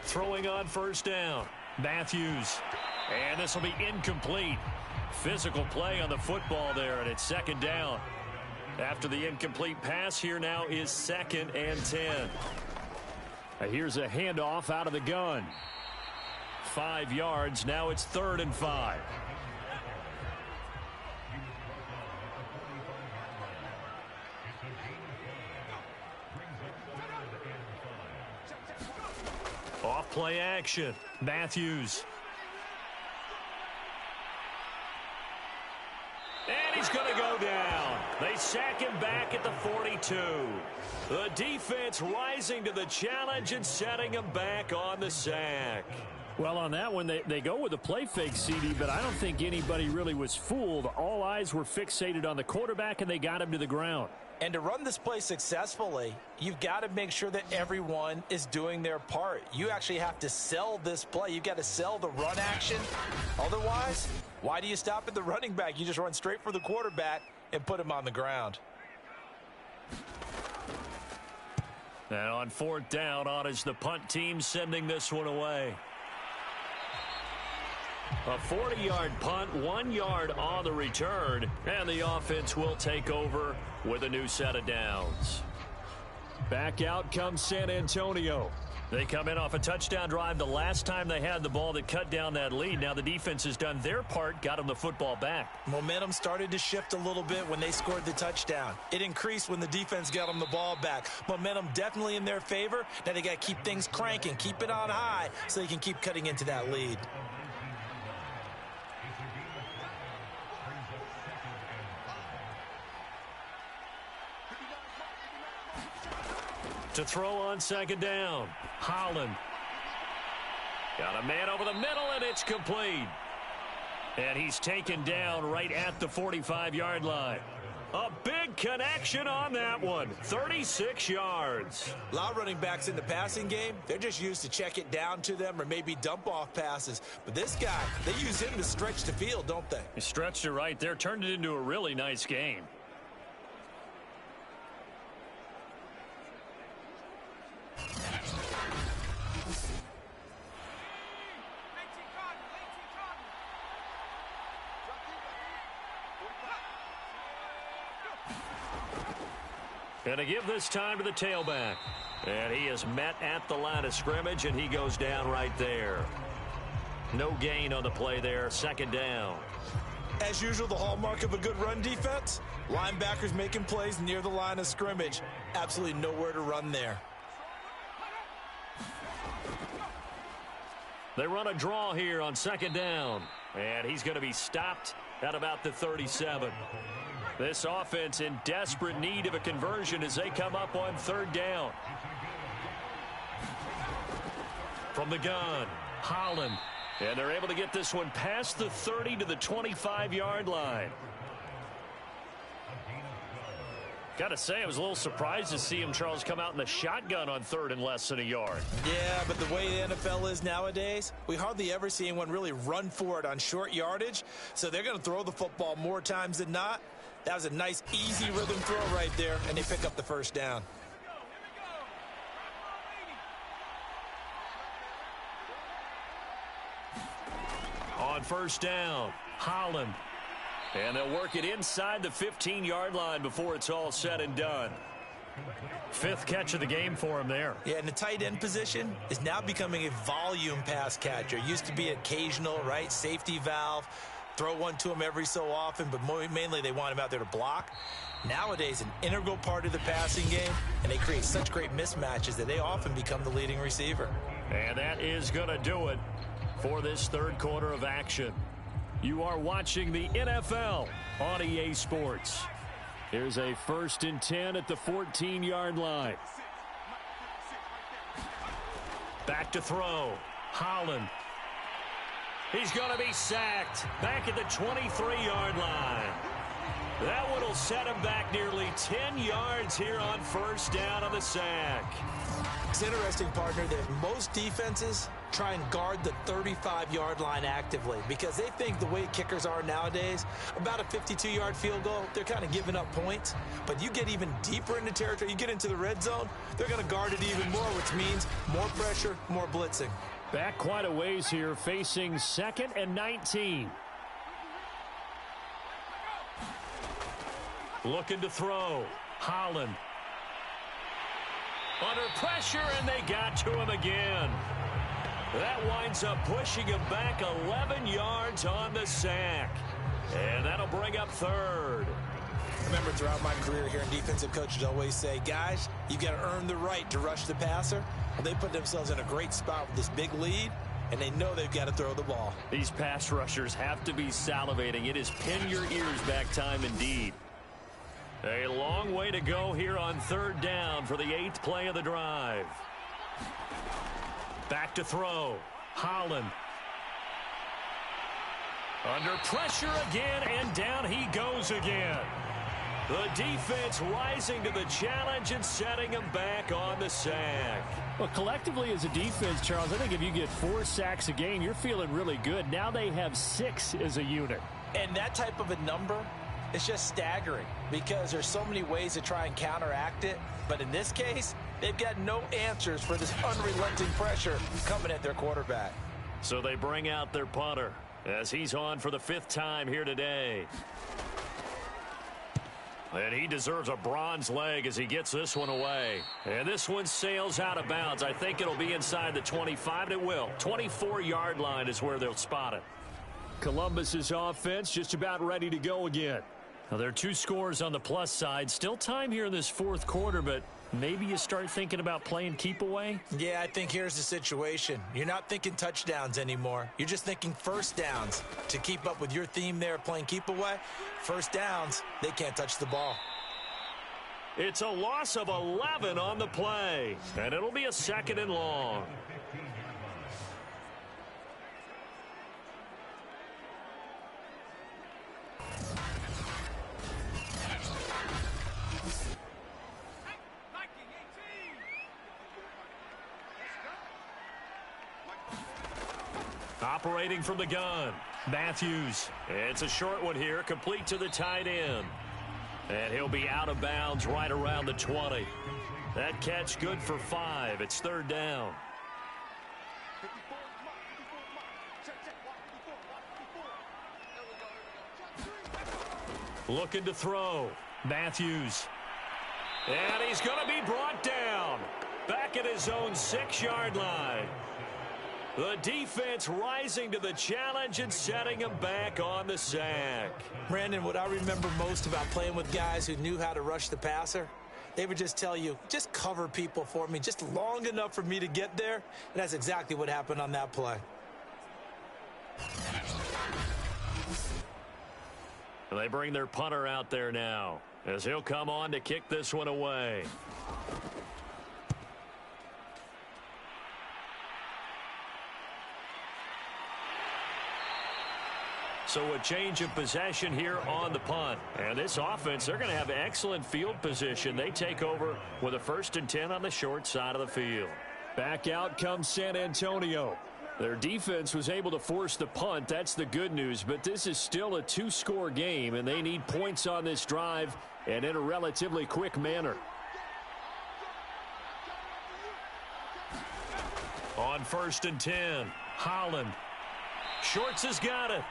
Throwing on first down. Matthews. And this will be incomplete. Physical play on the football there, and it's 2nd down. After the incomplete pass, here now is 2nd and 10. Here's a handoff out of the gun. 5 yards. Now it's 3rd and 5. Off play action. Matthews. And he's going to go down. They sack him back at the 42. The defense rising to the challenge and setting him back on the sack. Well, on that one, they go with a play fake, CD, but I don't think anybody really was fooled. All eyes were fixated on the quarterback, and they got him to the ground. And to run this play successfully, you've got to make sure that everyone is doing their part. You actually have to sell this play. You've got to sell the run action. Otherwise, why do you stop at the running back? You just run straight for the quarterback and put him on the ground. And on 4th down, on is the punt team sending this one away. A 40-yard punt, 1 yard on the return, and the offense will take over with a new set of downs. Back out comes San Antonio. They come in off a touchdown drive the last time they had the ball that cut down that lead. Now the defense has done their part, got them the football back. Momentum started to shift a little bit when they scored the touchdown. It increased when the defense got them the ball back. Momentum definitely in their favor. Now they got to keep things cranking, keep it on high so they can keep cutting into that lead. To throw on 2nd down. Holland. Got a man over the middle, and it's complete. And he's taken down right at the 45-yard line. A big connection on that one. 36 yards. A lot of running backs in the passing game, they're just used to check it down to them or maybe dump off passes. But this guy, they use him to stretch the field, don't they? He stretched it right there, turned it into a really nice game. And to give this time to the tailback. And he is met at the line of scrimmage, and he goes down right there. No gain on the play there. Second down. As usual, the hallmark of a good run defense, linebackers making plays near the line of scrimmage. Absolutely nowhere to run there. They run a draw here on second down. And he's going to be stopped at about the 37. This offense in desperate need of a conversion as they come up on third down. From the gun, Holland. And they're able to get this one past the 30 to the 25-yard line. Got to say, I was a little surprised to see him, Charles, come out in the shotgun on third and less than a yard. Yeah, but the way the NFL is nowadays, we hardly ever see anyone really run for it on short yardage. So they're going to throw the football more times than not. That was a nice, easy rhythm throw right there, and they pick up the first down. On first down, Holland. And they'll work it inside the 15-yard line before it's all said and done. Fifth catch of the game for him there. Yeah, and the tight end position is now becoming a volume pass catcher. Used to be occasional, right? Safety valve. Throw one to him every so often, but mainly they want him out there to block. Nowadays, an integral part of the passing game, and they create such great mismatches that they often become the leading receiver. And that is going to do it for this third quarter of action. You are watching the NFL on EA Sports. Here's a 1st and 10 at the 14-yard line. Back to throw. Holland. He's going to be sacked back at the 23-yard line. That one will set him back nearly 10 yards here on first down on the sack. It's interesting, partner, that most defenses try and guard the 35-yard line actively because they think the way kickers are nowadays, about a 52-yard field goal, they're kind of giving up points. But you get even deeper into territory, you get into the red zone, they're going to guard it even more, which means more pressure, more blitzing. Back quite a ways here, facing 2nd and 19. Looking to throw. Holland. Under pressure, and they got to him again. That winds up pushing him back 11 yards on the sack. And that'll bring up third. Remember, throughout my career here in defensive coaches always say, guys, you've got to earn the right to rush the passer. Well, they put themselves in a great spot with this big lead, and they know they've got to throw the ball. These pass rushers have to be salivating. It is pin your ears back time indeed. A long way to go here on third down for the 8th play of the drive. Back to throw. Holland. Under pressure again, and down he goes again. The defense rising to the challenge and setting him back on the sack. Well, collectively as a defense, Charles, I think if you get 4 sacks a game, you're feeling really good. Now they have 6 as a unit. And that type of a number, it's just staggering because there's so many ways to try and counteract it. But in this case, they've got no answers for this unrelenting pressure coming at their quarterback. So they bring out their punter as he's on for the 5th time here today. And he deserves a bronze leg as he gets this one away. And this one sails out of bounds. I think it'll be inside the 25. It will. 24-yard line is where they'll spot it. Columbus's offense just about ready to go again. Now, there are 2 scores on the plus side. Still time here in this 4th quarter, but maybe you start thinking about playing keep away? Yeah, I think here's the situation. You're not thinking touchdowns anymore. You're just thinking first downs. To keep up with your theme there, playing keep away, first downs, they can't touch the ball. It's a loss of 11 on the play, and it'll be a 2nd and long. operating from the gun. Matthews. It's a short one here, complete to the tight end. And he'll be out of bounds right around the 20. That catch good for 5. It's third down. Looking to throw. Matthews. And he's going to be brought down. Back at his own 6-yard line. The defense rising to the challenge and setting him back on the sack. Brandon, what I remember most about playing with guys who knew how to rush the passer, they would just tell you, just cover people for me, just long enough for me to get there. And that's exactly what happened on that play. They bring their punter out there now as he'll come on to kick this one away. So a change of possession here on the punt. And this offense, they're going to have excellent field position. They take over with a 1st and 10 on the short side of the field. Back out comes San Antonio. Their defense was able to force the punt. That's the good news. But this is still a 2-score game, and they need points on this drive and in a relatively quick manner. On 1st and 10, Holland. Shorts has got it.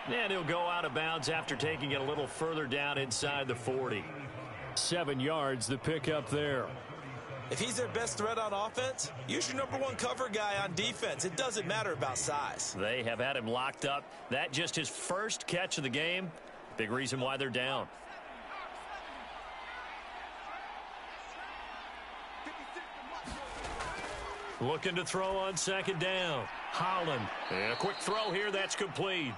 And he'll go out of bounds after taking it a little further down inside the 40. 7 yards, the pickup there. If he's their best threat on offense, use your #1 cover guy on defense. It doesn't matter about size. They have had him locked up. That just his first catch of the game. Big reason why they're down. Looking to throw on 2nd down. Holland. And a quick throw here. That's complete.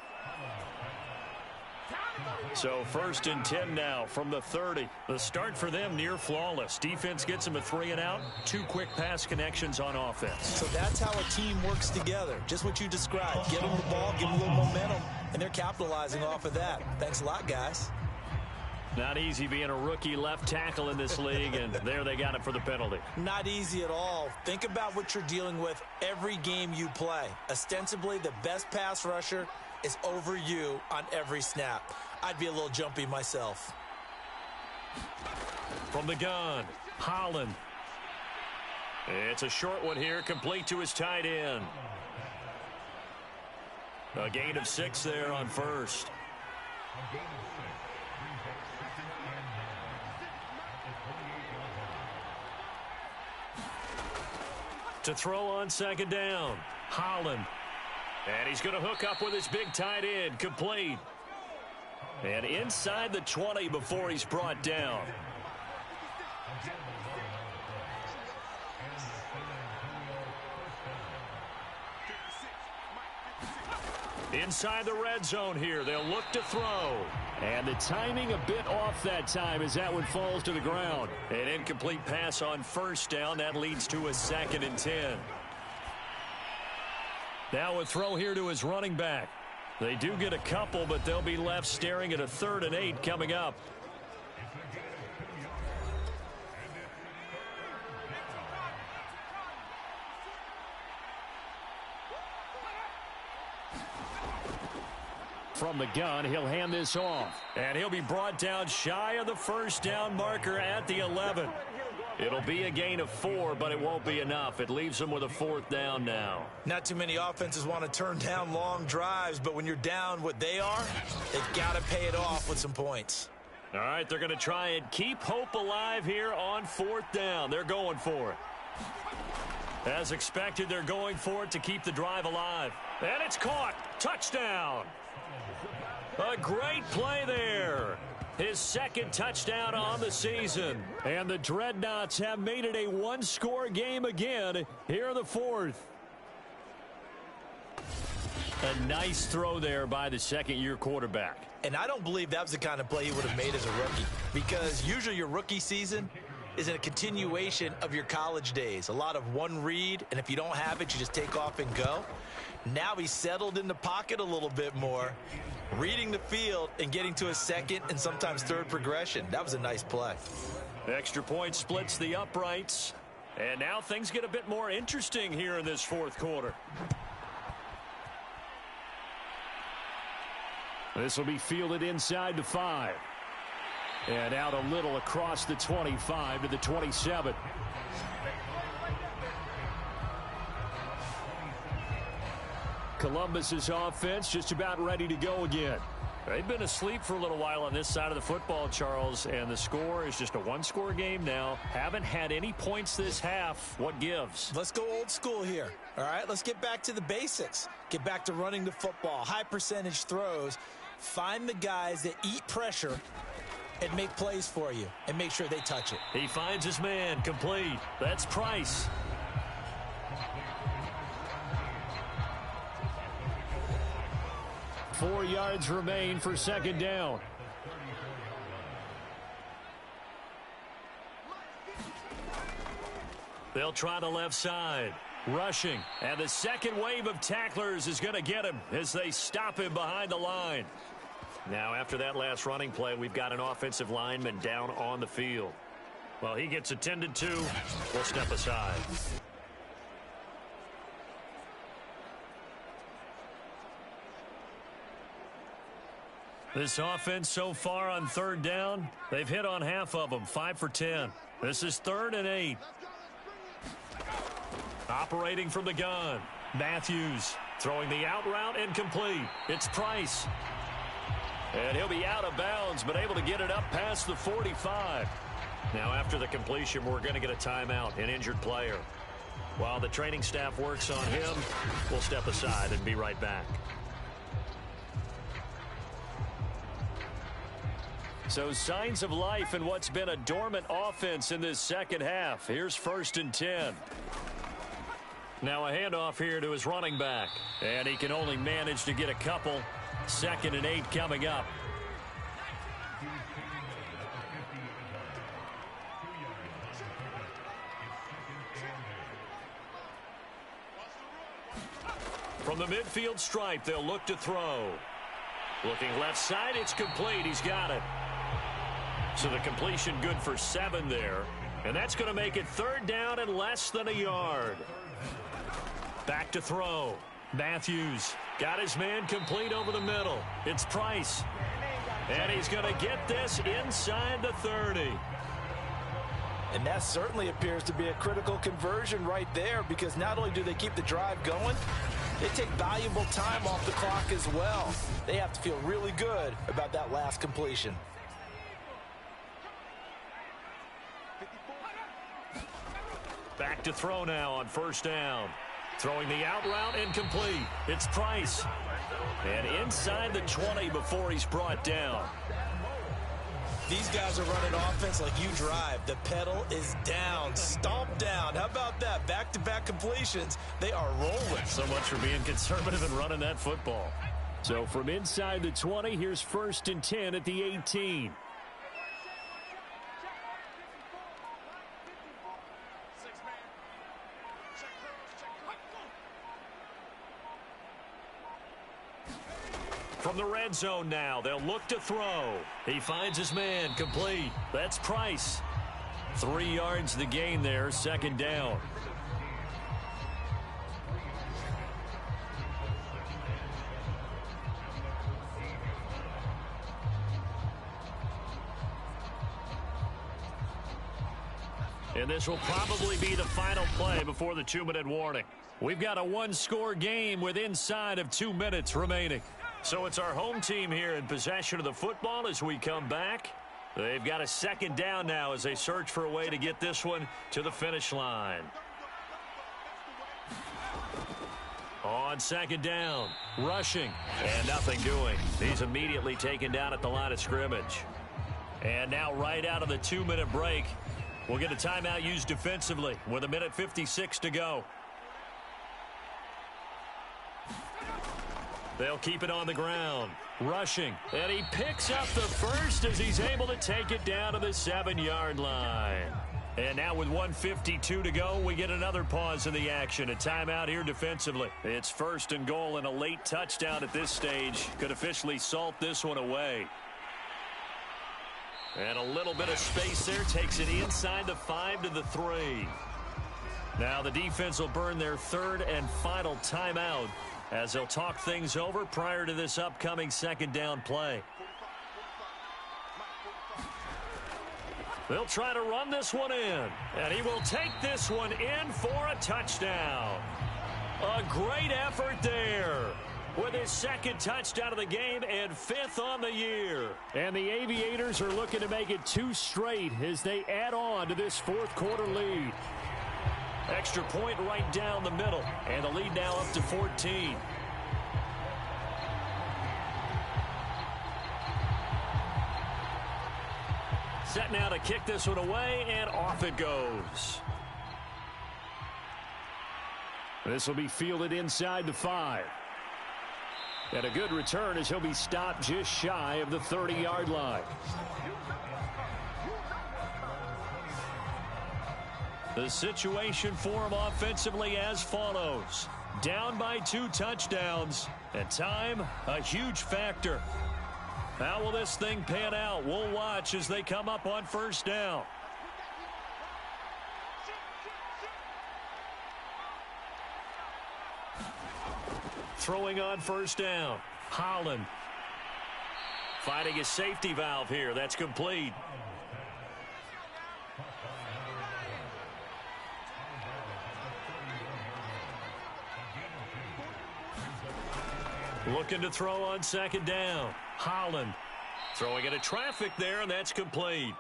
So 1st and 10 now from the 30. The start for them near flawless. Defense gets them a 3 and out. 2 quick pass connections on offense. So that's how a team works together. Just what you described. Get them the ball, give them a little momentum, and they're capitalizing off of that. Thanks a lot, guys. Not easy being a rookie left tackle in this league, and there they got it for the penalty. Not easy at all. Think about what you're dealing with every game you play. Ostensibly, the best pass rusher is over you on every snap. I'd be a little jumpy myself. From the gun, Holland. It's a short one here, complete to his tight end. A gain of 6 there on 1st. To throw on 2nd down, Holland. And he's going to hook up with his big tight end, complete. And inside the 20 before he's brought down. Inside the red zone here. They'll look to throw. And the timing a bit off that time as that one falls to the ground. An incomplete pass on 1st down. That leads to a 2nd and 10. Now a throw here to his running back. They do get a couple, but they'll be left staring at a 3rd and 8 coming up. From the gun, he'll hand this off. And he'll be brought down shy of the 1st down marker at the 11. It'll be a gain of 4, but it won't be enough. It leaves them with a 4th down now. Not too many offenses want to turn down long drives, but when you're down what they are, they've got to pay it off with some points. All right, they're going to try and keep hope alive here on 4th down. They're going for it. As expected, they're going for it to keep the drive alive. And it's caught. Touchdown. A great play there. His 2nd touchdown on the season. And the Dreadnoughts have made it a 1-score game again here in the 4th. A nice throw there by the 2nd-year quarterback. And I don't believe that was the kind of play he would have made as a rookie, because usually your rookie season is a continuation of your college days. A lot of one read, and if you don't have it, you just take off and go. Now he's settled in the pocket a little bit more, reading the field and getting to a 2nd and sometimes 3rd progression. That was a nice play. Extra point splits the uprights. And now things get a bit more interesting here in this 4th quarter. This will be fielded inside the 5. And out a little across the 25 to the 27. Columbus's offense just about ready to go again. They've been asleep for a little while on this side of the football, Charles, and the score is just a one-score game now. Haven't had any points this half. What gives? Let's go old school here. All right, let's get back to the basics. Get back to running the football, high percentage throws. Find the guys that eat pressure and make plays for you and make sure they touch it. He finds his man, complete. That's Price. Four yards remain for second down. They'll try the left side. Rushing. And the second wave of tacklers is going to get him as they stop him behind the line. Now, after that last running play, we've got an offensive lineman down on the field. Well, he gets attended to. We'll step aside. This offense so far on third down, they've hit on half of them, 5 for 10. This is 3rd and 8. Operating from the gun, Matthews throwing the out route and complete. It's Price. And he'll be out of bounds, but able to get it up past the 45. Now after the completion, we're going to get a timeout, an injured player. While the training staff works on him, we'll step aside and be right back. So signs of life in what's been a dormant offense in this second half. Here's 1st and 10. Now a handoff here to his running back. And he can only manage to get a couple. 2nd and 8 coming up. From the midfield stripe, they'll look to throw. Looking left side, it's complete. He's got it. So the completion good for 7 there. And that's going to make it 3rd down and less than a yard. Back to throw. Matthews got his man complete over the middle. It's Price. And he's going to get this inside the 30. And that certainly appears to be a critical conversion right there, because not only do they keep the drive going, they take valuable time off the clock as well. They have to feel really good about that last completion. Back to throw now on 1st down. Throwing the out route and complete. It's Price. And inside the 20 before he's brought down. These guys are running offense like you drive. The pedal is down, stomp down. How about that? Back-to-back completions. They are rolling. So much for being conservative and running that football. So from inside the 20, here's 1st and 10 at the 18. From the red zone now, they'll look to throw. He finds his man, complete. That's Price. 3 yards the gain there, 2nd down. And this will probably be the final play before the 2-minute warning. We've got a one-score game with inside of 2 minutes remaining. So it's our home team here in possession of the football as we come back. They've got a 2nd down now as they search for a way to get this one to the finish line. On 2nd down, rushing, and nothing doing. He's immediately taken down at the line of scrimmage. And now right out of the 2-minute break, we'll get a timeout used defensively with 1:56 to go. They'll keep it on the ground. Rushing. And he picks up the first as he's able to take it down to the 7-yard line. And now with 1:52 to go, we get another pause in the action. A timeout here defensively. It's 1st and goal, and a late touchdown at this stage could officially salt this one away. And a little bit of space there takes it inside the 5 to the 3. Now the defense will burn their 3rd and final timeout as they'll talk things over prior to this upcoming second down play. They'll try to run this one in, and he will take this one in for a touchdown. A great effort there with his second touchdown of the game and 5th on the year. And the Aviators are looking to make it 2 straight as they add on to this fourth quarter lead. Extra point right down the middle, and the lead now up to 14. Set now to kick this one away, and off it goes. This will be fielded inside the 5. And a good return as he'll be stopped just shy of the 30-yard line. The situation for him offensively as follows. Down by 2 touchdowns, and time a huge factor. How will this thing pan out? We'll watch as they come up on first down. Throwing on first down. Holland finding his safety valve here. That's complete. Looking to throw on second down. Holland throwing into traffic there, and that's complete.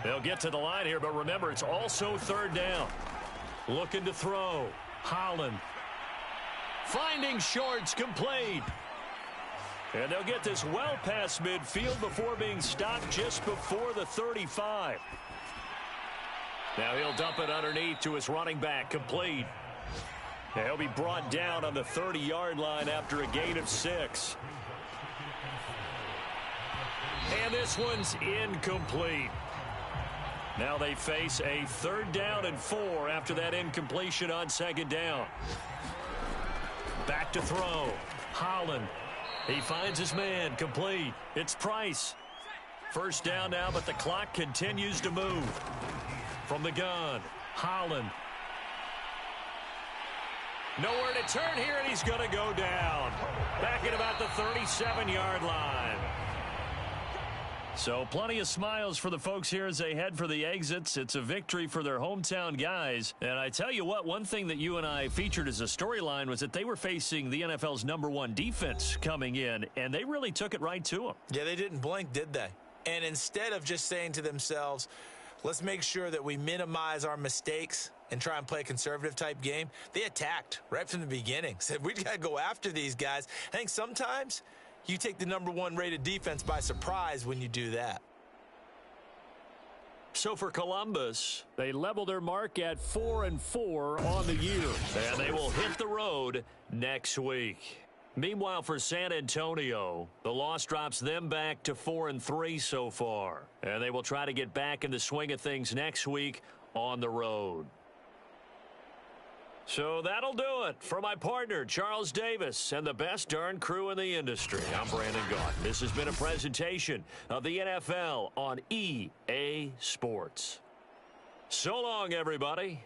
They'll get to the line here, but remember, it's also third down. Looking to throw. Holland finding Shorts, complete. And they'll get this well past midfield before being stopped just before the 35. Now he'll dump it underneath to his running back, complete. And he'll be brought down on the 30-yard line after a gain of 6. And this one's incomplete. Now they face a 3rd down and 4 after that incompletion on second down. Back to throw. Holland. He finds his man, complete. It's Price. First down now, but the clock continues to move. From the gun, Holland. Nowhere to turn here, and he's going to go down. Back at about the 37-yard line. So plenty of smiles for the folks here as they head for the exits. It's a victory for their hometown guys. And I tell you what, one thing that you and I featured as a storyline was that they were facing the NFL's #1 defense coming in, and they really took it right to them. Yeah, they didn't blink, did they? And instead of just saying to themselves, let's make sure that we minimize our mistakes and try and play a conservative type game, they attacked right from the beginning. Said, we got to go after these guys. I think sometimes you take the #1 rated defense by surprise when you do that. So for Columbus, they level their mark at 4-4 on the year. And they will hit the road next week. Meanwhile, for San Antonio, the loss drops them back to 4-3 so far. And they will try to get back in the swing of things next week on the road. So that'll do it for my partner, Charles Davis, and the best darn crew in the industry. I'm Brandon Gaunt. This has been a presentation of the NFL on EA Sports. So long, everybody.